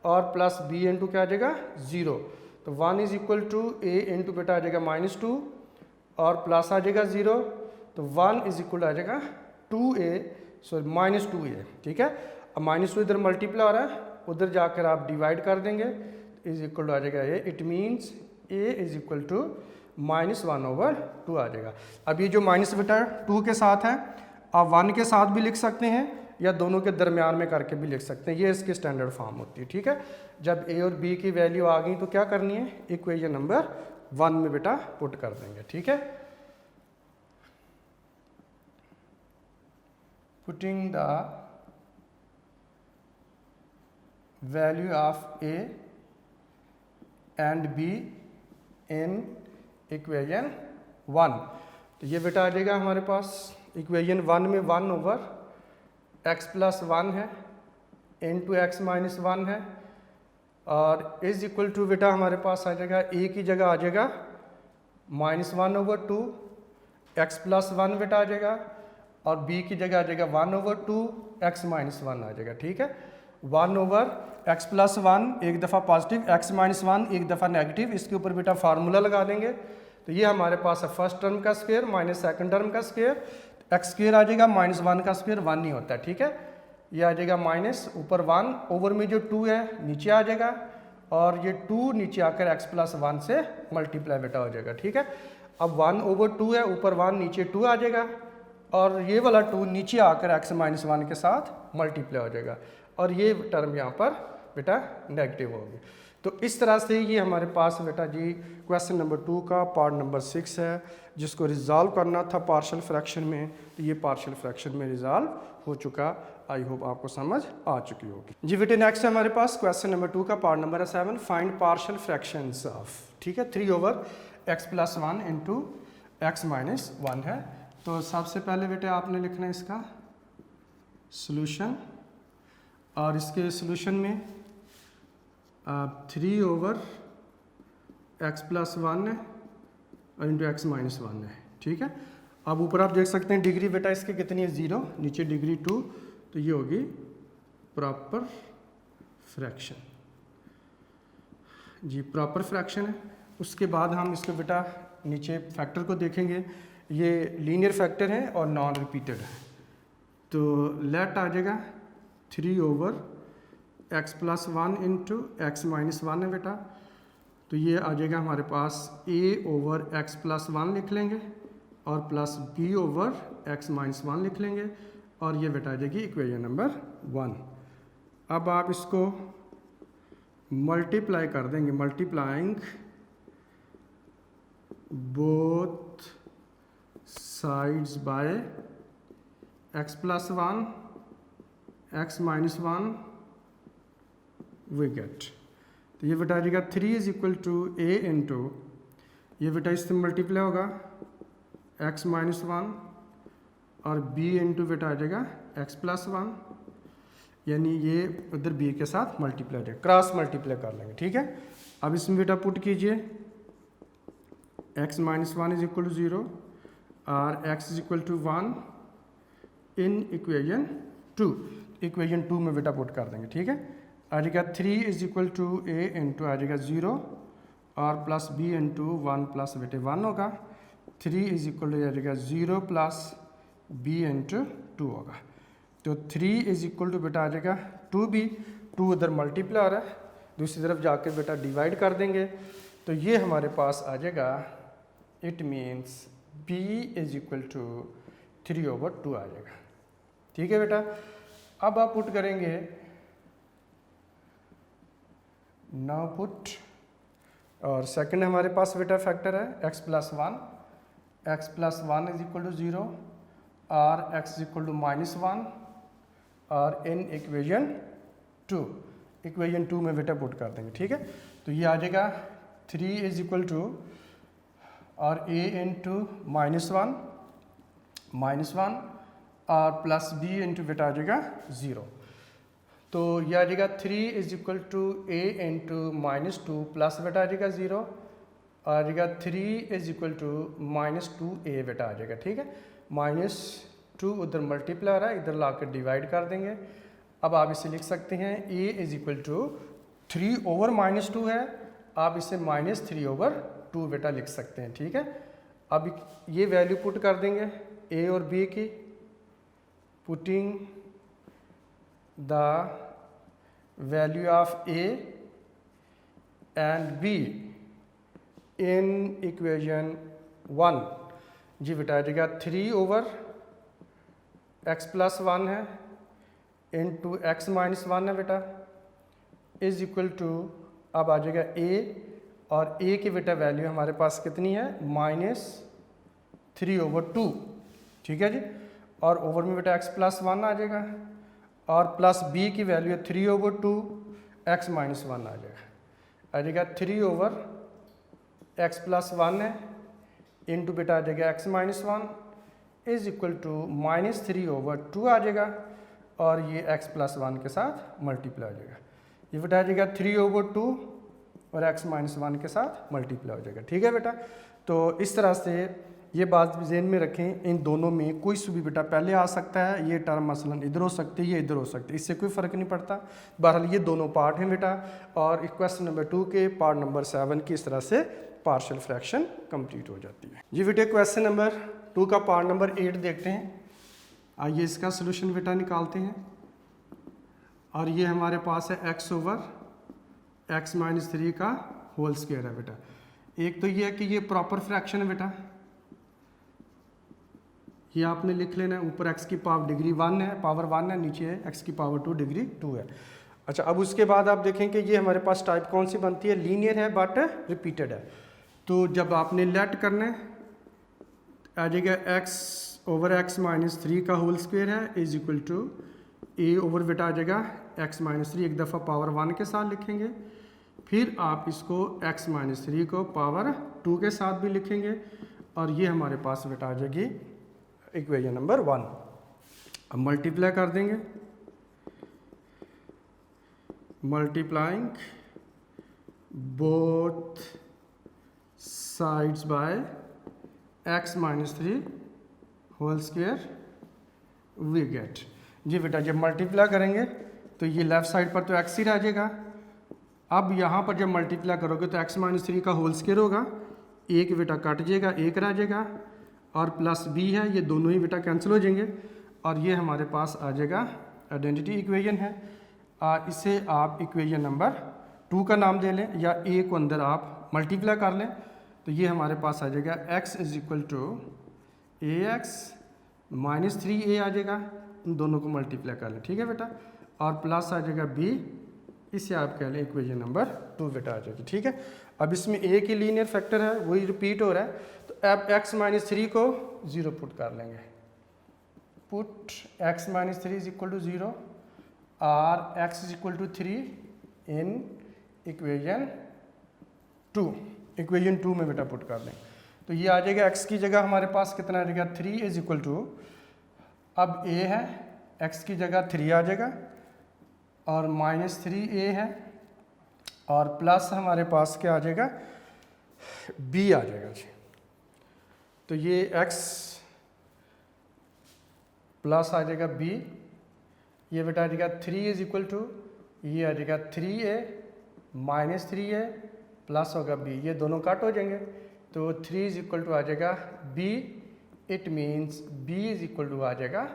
और प्लस b इंटू क्या आ जाएगा 0। तो 1 is equal to a into बेटा आ जाएगा -2 और प्लस आ जाएगा 0, तो 1 इज इक्वल आ जाएगा 2a -2a, ठीक है। अब -2 इधर मल्टीप्लाई हो रहा है, उधर जाकर आप डिवाइड कर देंगे, इज इक्वल टू आ जाएगा a। It means a is equal to -1/2 आ जाएगा। अब ये जो माइनस बेटा 2 के साथ है, आप 1 के साथ भी लिख सकते हैं या दोनों के दरमियान में करके भी लिख सकते हैं, ये इसकी स्टैंडर्ड फॉर्म होती है। ठीक है, जब ए और बी की वैल्यू आ गई तो क्या करनी है, इक्वेशन नंबर 1 में बेटा पुट कर देंगे। ठीक है, putting the value of A and be in equation 1, तो ये बेटा आ जाएगा हमारे पास इक्वेशन 1 में 1/x+1 है, इनटू x - 1 है, और इज इक्वल टू बेटा हमारे पास आ जाएगा a की जगह आ जाएगा -1/2, x+1 बेटा आ जाएगा, और b की जगह आ जाएगा 1/2 x - 1 आ जाएगा। ठीक है, 1/x+1 एक दफ़ा पॉजिटिव, x - 1 एक दफ़ा नेगेटिव, इसके ऊपर बेटा फार्मूला लगा देंगे, तो ये हमारे पास है फर्स्ट टर्म का स्क्वायर माइनस सेकंड टर्म का स्क्वायर, एक्स स्क्वायर आ जाएगा, -1 का स्क्वायर 1 नहीं होता है। ठीक है, ये आ जाएगा माइनस, ऊपर 1, ओवर में जो 2 है नीचे आ जाएगा, और ये 2 नीचे आकर x+1 से मल्टीप्लाई बेटा हो जाएगा। ठीक है, अब 1/2 है, ऊपर 1 नीचे 2 आ जाएगा, और ये वाला 2 नीचे आकर x - 1 के साथ मल्टीप्लाई हो जाएगा, और ये टर्म यहाँ पर बेटा नेगेटिव होगी। तो इस तरह से ये हमारे पास बेटा जी क्वेश्चन नंबर 2 का पार्ट नंबर 6 है, जिसको रिजॉल्व करना था पार्शियल फ्रैक्शन में, तो ये पार्शियल फ्रैक्शन में रिजॉल्व हो चुका। आई होप आपको समझ आ चुकी होगी जी बेटे। नेक्स्ट है हमारे पास क्वेश्चन नंबर 2 का part number 7, find partial fractions of, ठीक है, 3/x+1 इंटू x - 1 है। तो सबसे पहले बेटे आपने लिखना है इसका सोल्यूशन, और इसके सोल्यूशन में 3/x+1 है और इंटू x - 1 है। ठीक है, अब ऊपर आप देख सकते हैं डिग्री बेटा इसकी कितनी है, 0, नीचे डिग्री 2, तो ये होगी प्रॉपर फ्रैक्शन जी, प्रॉपर फ्रैक्शन है। उसके बाद हम इसको बेटा नीचे फैक्टर को देखेंगे, ये लीनियर फैक्टर है और नॉन रिपीटेड है, तो लेट आ जाएगा 3/x+1 इंटू x - 1 है बेटा, तो ये आ जाएगा हमारे पास a/x+1 लिख लेंगे और प्लस b/x - 1 लिख लेंगे, और ये बेटा आ जाएगी इक्वेशन नंबर 1। अब आप इसको मल्टीप्लाई कर देंगे, multiplying both sides by x+1 x - 1 we get, तो ये बेटा आ जाएगा 3 = a इंटू, ये बेटा इससे मल्टीप्लाई होगा x - 1 और b इंटू बेटा आ जाएगा x+1, यानी ये उधर b के साथ मल्टीप्लाई हो जाएगा, क्रॉस मल्टीप्लाई कर लेंगे। ठीक है, अब इसमें बेटा पुट कीजिए x - 1 = 0 और x = 1 इन इक्वेशन 2, इक्वेशन 2 में बेटा पुट कर देंगे। ठीक है, आ जाएगा 3 = a इंटू आ जाएगा 0 और प्लस b इंटू 1 प्लस बेटे 1 होगा, 3 = आ जाएगा 0 प्लस b इंटू 2 होगा, तो 3 = बेटा आ जाएगा 2b, 2 उधर मल्टीप्लाई हो रहा है, दूसरी तरफ जाके बेटा डिवाइड कर देंगे, तो ये हमारे पास आ जाएगा, इट मीन्स b = 3/2 आ जाएगा। ठीक है बेटा, अब आप पुट करेंगे नाउ पुट, और सेकंड हमारे पास बेटा फैक्टर है x+1 = 0 और x = -1 और इन इक्वेशन 2, इक्वेशन 2 में बेटा पुट कर देंगे। ठीक है, तो ये आ जाएगा 3 = और a इंटू -1 और प्लस b इंटू बेटा आ जाएगा 0, तो यह आ जाएगा 3 = a इंटू -2 प्लस बेटा आ जाएगा 0, आ जाएगा 3 = -2a बेटा आ जाएगा। ठीक है, -2 उधर मल्टीप्लाई आ रहा है, इधर लाकर डिवाइड कर देंगे। अब आप इसे लिख सकते हैं a = 3/-2 है, आप इसे -3/2 बेटा लिख सकते हैं। ठीक है, अब ये वैल्यू पुट कर देंगे a और b की, putting the value of a and b in equation 1 जी बेटा आ जाएगा 3/x+1 है इंटू x-1 है बेटा इज इक्वल टू अब आ जाएगा a और a की बेटा वैल्यू हमारे पास कितनी है -3/2 ठीक है जी। और ओवर में बेटा x+1 आ जाएगा और प्लस b की वैल्यू है 3/2 x-1 आ जाएगा 3/x+1 है इंटू बेटा आ जाएगा x-1 इज इक्वल टू -3/2 आ जाएगा और ये x+1 के साथ मल्टीप्लाई हो जाएगा। ये बेटा आ जाएगा 3/2 और x-1 के साथ मल्टीप्लाई हो जाएगा ठीक है बेटा। तो इस तरह से ये बात ज़हन में रखें, इन दोनों में कोई सी भी बेटा पहले आ सकता है, ये टर्म मसलन इधर हो सकती है, ये इधर हो सकती है, इससे कोई फ़र्क नहीं पड़ता। बहरहाल ये दोनों पार्ट हैं बेटा और क्वेश्चन नंबर 2 के पार्ट नंबर 7 की इस तरह से पार्शियल फ्रैक्शन कंप्लीट हो जाती है जी बेटे। क्वेश्चन नंबर 2 का पार्ट नंबर 8 देखते हैं। आइए इसका सोल्यूशन बेटा निकालते हैं और ये हमारे पास है x/x-3 का होल स्क्वायर है बेटा। एक तो ये है कि ये प्रॉपर फ्रैक्शन है बेटा, ये आपने लिख लेना है, ऊपर x की पावर डिग्री 1 है, पावर 1 है, नीचे है x की पावर 2 डिग्री 2 है। अच्छा अब उसके बाद आप देखें कि ये हमारे पास टाइप कौन सी बनती है, लीनियर है बट रिपीटेड है। तो जब आपने लेट करना है आ जाएगा x/x-3 का होल स्क्वायर है is equal to a over बेटा आ जाएगा x-3, एक दफ़ा पावर 1 के साथ लिखेंगे, फिर आप इसको x-3 को पावर 2 के साथ भी लिखेंगे और ये हमारे पास बेटा आ जाएगी इक्वेशन नंबर 1। अब मल्टीप्लाई कर देंगे, multiplying both sides by x-3 whole square we get जी बेटा। जब मल्टीप्लाई करेंगे तो ये लेफ्ट साइड पर तो x ही रह जाएगा। अब यहाँ पर जब मल्टीप्लाई करोगे तो x-3 का होल स्क्वायर होगा, एक बेटा कट जाएगा, एक रह जाएगा और प्लस b है, ये दोनों ही बेटा कैंसिल हो जाएंगे और ये हमारे पास आ जाएगा आइडेंटिटी इक्वेशन है। इसे आप इक्वेशन नंबर 2 का नाम दे लें या a को अंदर आप मल्टीप्लाई कर लें तो ये हमारे पास आ जाएगा x is equal to ax-3a आ जाएगा, इन दोनों को मल्टीप्लाई कर लें ठीक है बेटा और प्लस आ जाएगा b, इसे आप कह लें इक्वेशन नंबर 2 बेटा आ जाएगी ठीक है। अब इसमें a की लीनियर फैक्टर है वही रिपीट हो रहा है तो अब x-3 को 0 पुट कर लेंगे, put x-3 is equal to 0 और x is equal to 3 in equation 2, equation 2 में बेटा पुट कर लें तो ये आ जाएगा x की जगह हमारे पास कितना आ जाएगा 3 इज इक्वल टू, अब a है x की जगह 3 आ जाएगा और -3a है और प्लस हमारे पास क्या आ जाएगा b आ जाएगा जी। तो ये x प्लस आ जाएगा b, ये बेटा आ जाएगा 3 इज इक्वल टू, ये आ जाएगा 3a -3a प्लस होगा b, ये दोनों कट हो जाएंगे तो 3 इज इक्वल टू आ जाएगा b, it means b is equal to आ जाएगा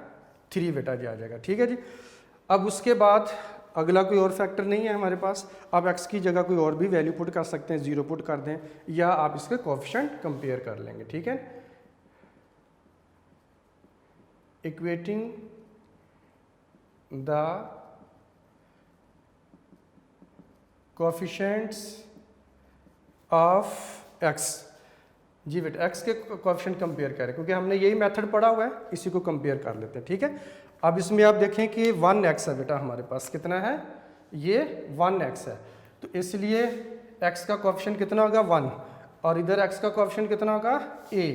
3 बेटा जी आ जाएगा ठीक है जी। अब उसके बाद अगला कोई और फैक्टर नहीं है हमारे पास, अब x की जगह कोई और भी वैल्यू पुट कर सकते हैं, 0 पुट कर दें या आप इसके कोएफिशिएंट कंपेयर कर लेंगे ठीक है। Equating the coefficients of x जी बेटा, x के कोएफिशिएंट कंपेयर करें क्योंकि हमने यही मेथड पढ़ा हुआ है, इसी को कंपेयर कर लेते हैं ठीक है। अब इसमें आप देखें कि 1x है बेटा हमारे पास, कितना है ये 1x है तो इसलिए x का कोएफिशिएंट कितना होगा 1 और इधर x का कोएफिशिएंट कितना होगा a,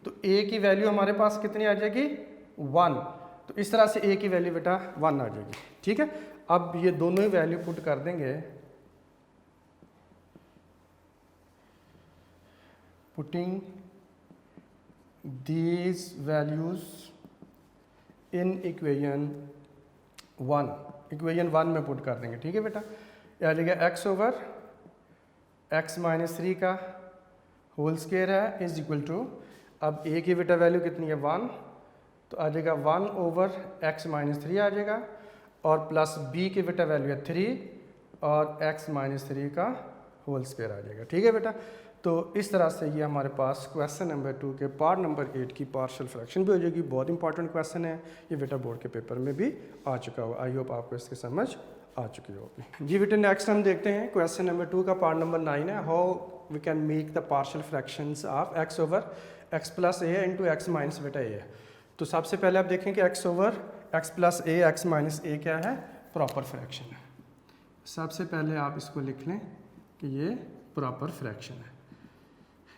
तो a की वैल्यू हमारे पास कितनी आ जाएगी 1, तो इस तरह से a की वैल्यू बेटा 1 आ जाएगी ठीक है। अब ये दोनों ही वैल्यू पुट कर देंगे, putting these values in equation 1, equation 1 में पुट कर देंगे ठीक है बेटा। ये आ जाएगा x/x-3 का होल स्क्वायर है इज इक्वल टू, अब a की बेटा वैल्यू कितनी है 1 तो आ जाएगा 1/x-3 आ जाएगा और प्लस b की बेटा वैल्यू है 3 और x-3 का होल स्क्वायर आ जाएगा ठीक है बेटा। तो इस तरह से ये हमारे पास क्वेश्चन नंबर 2 के पार्ट नंबर 8 की पार्शियल फ्रैक्शन भी हो जाएगी। बहुत इंपॉर्टेंट क्वेश्चन है, ये बेटा बोर्ड के पेपर में भी आ चुका हुआ। आई होप आपको इसकी समझ आ चुकी होगी। जी बेटा नेक्स्ट हम देखते हैं क्वेश्चन नंबर 2 का पार्ट नंबर 9 है, how we can make the partial fractions of x over x plus a into x minus बेटा ए है। तो सबसे पहले आप देखें कि x ओवर x प्लस ए एक्स माइनस ए क्या है, प्रॉपर फ्रैक्शन है। सबसे पहले आप इसको लिख लें कि ये प्रॉपर फ्रैक्शन है।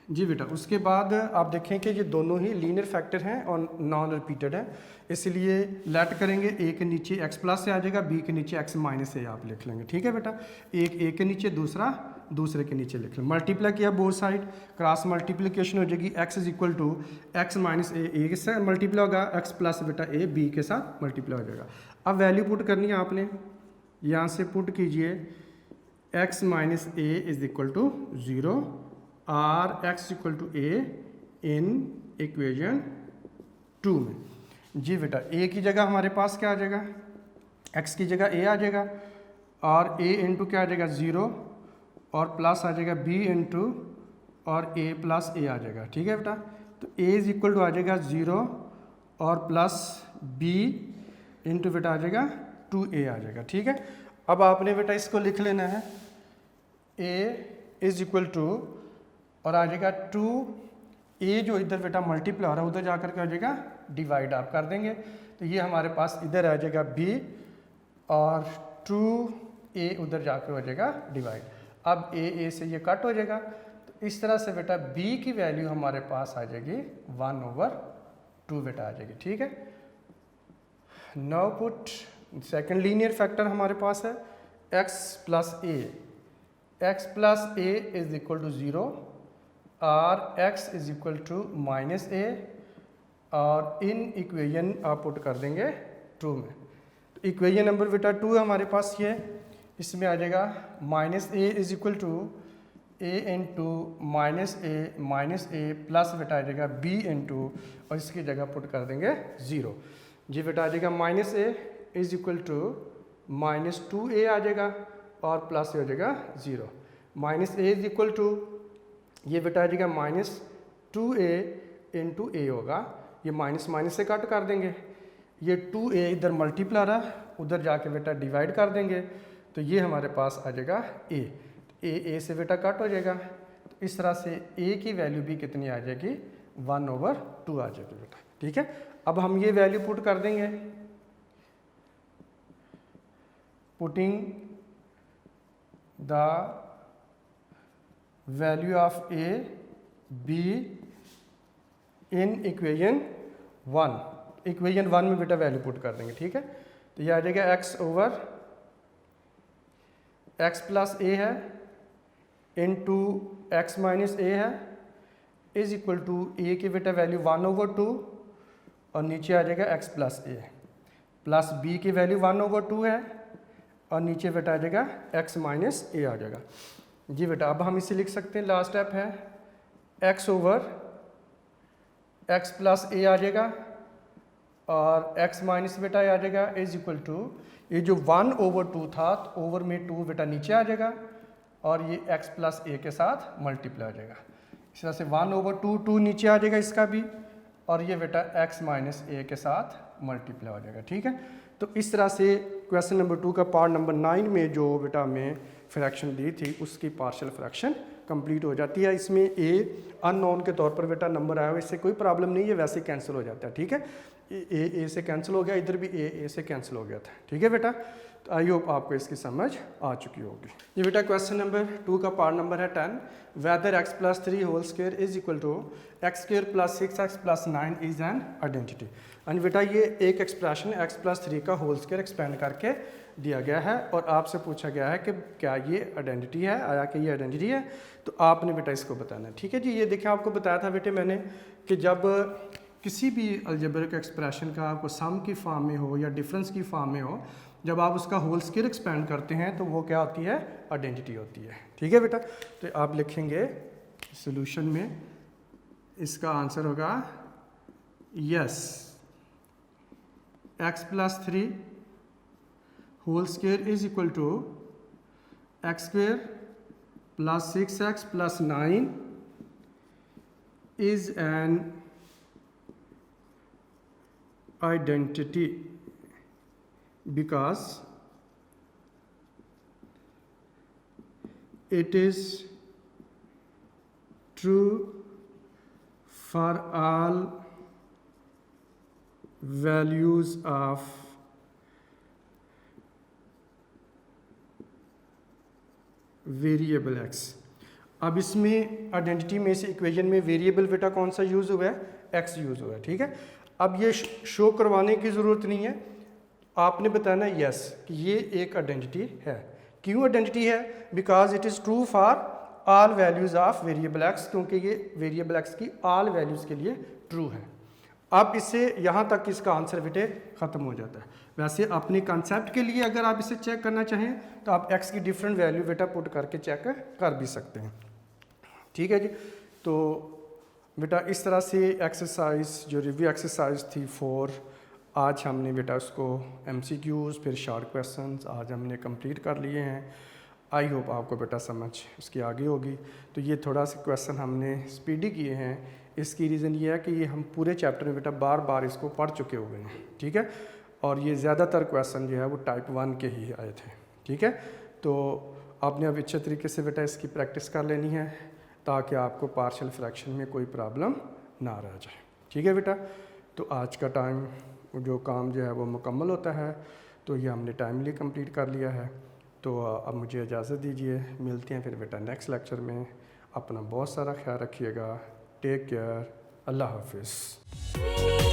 जी बेटा उसके बाद आप देखें कि ये दोनों ही लीनियर फैक्टर हैं और नॉन रिपीटेड है, इसलिए लेट करेंगे ए के नीचे x प्लस से आ जाएगा, बी के नीचे x माइनस से आप लिख लेंगे। ठीक है बेटा, एक ए के नीचे दूसरा दूसरे के नीचे लिख लें। मल्टीप्लाई किया बोथ साइड, क्रॉस मल्टीप्लिकेशन हो जाएगी, x is equal to x minus a के साथ मल्टीप्लाई होगा, x प्लस बेटा ए बी के साथ मल्टीप्लाई हो जाएगा। अब वैल्यू पुट करनी है आपने, यहाँ से पुट कीजिए x minus a is equal to 0 और x equal to a in equation 2 में। जी बेटा a की जगह हमारे पास क्या आ जाएगा, x की जगह a आ जाएगा और a इंटू क्या आ जाएगा 0 और प्लस आ जाएगा b इंटू और a प्लस a आ जाएगा। ठीक है बेटा, तो a इज इक्वल टू आ जाएगा 0 और प्लस b इंटू बेटा आ जाएगा 2a आ जाएगा। ठीक है, अब आपने बेटा इसको लिख लेना है, a इज इक्वल टू और आ जाएगा 2a जो इधर बेटा मल्टीप्लाई हो रहा है उधर जाकर के आ जाएगा डिवाइड आप कर देंगे, तो ये हमारे पास इधर आ जाएगा b और 2a उधर जाकर हो जाएगा डिवाइड। अब a से ये कट हो जाएगा, तो इस तरह से बेटा b की वैल्यू हमारे पास आ जाएगी 1/2 बेटा आ जाएगी। ठीक है, now put second linear factor हमारे पास है x plus a is equal to 0 और x is equal to minus a और इन इक्वेशन आप पुट कर देंगे 2 में। तो इक्वेशन नंबर बेटा 2 हमारे पास ये, इसमें आ जाएगा minus a is equal to a into minus a plus बेटा आ जाएगा b इंटू और इसकी जगह पुट कर देंगे 0। जी बेटा आ जाएगा minus a is equal to minus 2a आ जाएगा और प्लस हो जाएगा 0। Minus a is equal to ये बेटा आ जाएगा माइनस 2a इंटू ए होगा, ये माइनस माइनस से कट कर देंगे, ये 2a इधर मल्टीप्लाई रहा उधर जाके बेटा डिवाइड कर देंगे, तो ये हमारे पास आ जाएगा a से बेटा कट हो जाएगा। तो इस तरह से a की वैल्यू भी कितनी आ जाएगी 1/2 आ जाएगी बेटा। ठीक है, अब हम ये वैल्यू पुट कर देंगे, putting the value of a b in equation 1, equation 1 में बेटा वैल्यू पुट कर देंगे। ठीक है, तो ये आ जाएगा x ओवर x प्लस ए है इंटू एक्स माइनस ए है इज इक्वल टू ए की बेटा वैल्यू 1/2 और नीचे आ जाएगा x प्लस ए प्लस b की वैल्यू 1/2 है और नीचे बेटा आ जाएगा x माइनस ए आ जाएगा। जी बेटा अब हम इसे लिख सकते हैं, लास्ट स्टेप है x ओवर x प्लस ए आ जाएगा और x माइनस बेटा आ जाएगा इज इक्वल टू ये जो 1/2 था तो ओवर में 2 बेटा नीचे आ जाएगा और ये x प्लस ए के साथ मल्टीप्लाई हो जाएगा। इस तरह से 1/2 2 नीचे आ जाएगा इसका भी और ये बेटा x माइनस ए के साथ मल्टीप्लाई हो जाएगा। ठीक है, तो इस तरह से क्वेश्चन नंबर 2 का पार्ट नंबर 9 में जो बेटा हमें फ्रैक्शन दी थी उसकी पार्शियल फ्रैक्शन कंप्लीट हो जाती है। इसमें a अननोन के तौर पर बेटा नंबर आया हुआ, इससे कोई प्रॉब्लम नहीं है, वैसे कैंसिल हो जाता है। ठीक है, ए से कैंसिल हो गया, इधर भी ए से कैंसिल हो गया था। ठीक है बेटा, तो आई होप आपको इसकी समझ आ चुकी होगी। ये बेटा क्वेश्चन नंबर 2 का पार्ट नंबर है 10, whether x plus 3 whole square is equal to x square plus 6x plus 9 is an identity. यानी बेटा ये एक एक्सप्रेशन x प्लस 3 का होल स्क्वायर एक्सपेंड करके दिया गया है और आपसे पूछा गया है कि क्या ये आइडेंटिटी है, आया कि ये आइडेंटिटी है, तो आपने बेटा इसको बताना है। ठीक है जी, ये देखिए आपको बताया था बेटे मैंने कि जब किसी भी अलजेब्रिक एक्सप्रेशन का आपको सम की फॉर्म में हो या डिफरेंस की फॉर्म में हो, जब आप उसका होल स्क्वायर एक्सपेंड करते हैं तो वो क्या होती है, आइडेंटिटी होती है। ठीक है बेटा, तो आप लिखेंगे सॉल्यूशन में, इसका आंसर होगा yes, x plus 3 whole square is equal to x square plus 6x plus 9 is an identity because it is true for all values of variable x। अब इसमें आइडेंटिटी में से इक्वेशन में वेरिएबल बेटा कौन सा यूज़ हुआ है, x यूज़ हुआ है, ठीक है। अब ये शो करवाने की ज़रूरत नहीं है, आपने बताना है यस कि ये एक आइडेंटिटी है। क्यों आइडेंटिटी है? Because it is true for all values of variable x, क्योंकि ये वेरिएबल x की ऑल वैल्यूज़ के लिए ट्रू है। अब इससे यहाँ तक इसका आंसर बेटे ख़त्म हो जाता है। वैसे अपने कंसेप्ट के लिए अगर आप इसे चेक करना चाहें तो आप x की डिफरेंट वैल्यू बेटा पुट करके चेक कर भी सकते हैं, ठीक है जी। तो बेटा इस तरह से एक्सरसाइज जो रिव्यू एक्सरसाइज थी 4, आज हमने बेटा उसको MCQs फिर शॉर्ट क्वेश्चंस आज हमने कंप्लीट कर लिए हैं। आई होप आपको बेटा समझ उसकी आगे होगी। तो ये थोड़ा सा क्वेश्चन हमने स्पीडी किए हैं, इसकी रीज़न ये है कि ये हम पूरे चैप्टर में बेटा बार बार इसको पढ़ चुके हुए हैं, ठीक है। और ये ज़्यादातर क्वेश्चन जो है वो टाइप 1 के ही आए थे, ठीक है। तो आपने अब अच्छे तरीके से बेटा इसकी प्रैक्टिस कर लेनी है ताकि आपको पार्शियल फ्रैक्शन में कोई प्रॉब्लम ना रह जाए, ठीक है बेटा। तो आज का टाइम जो काम जो है वो मुकम्मल होता है, तो ये हमने टाइमली कंप्लीट कर लिया है। तो अब मुझे इजाज़त दीजिए, मिलते हैं फिर बेटा नेक्स्ट लेक्चर में। अपना बहुत सारा ख्याल रखिएगा, टेक केयर, अल्लाह हाफिज़।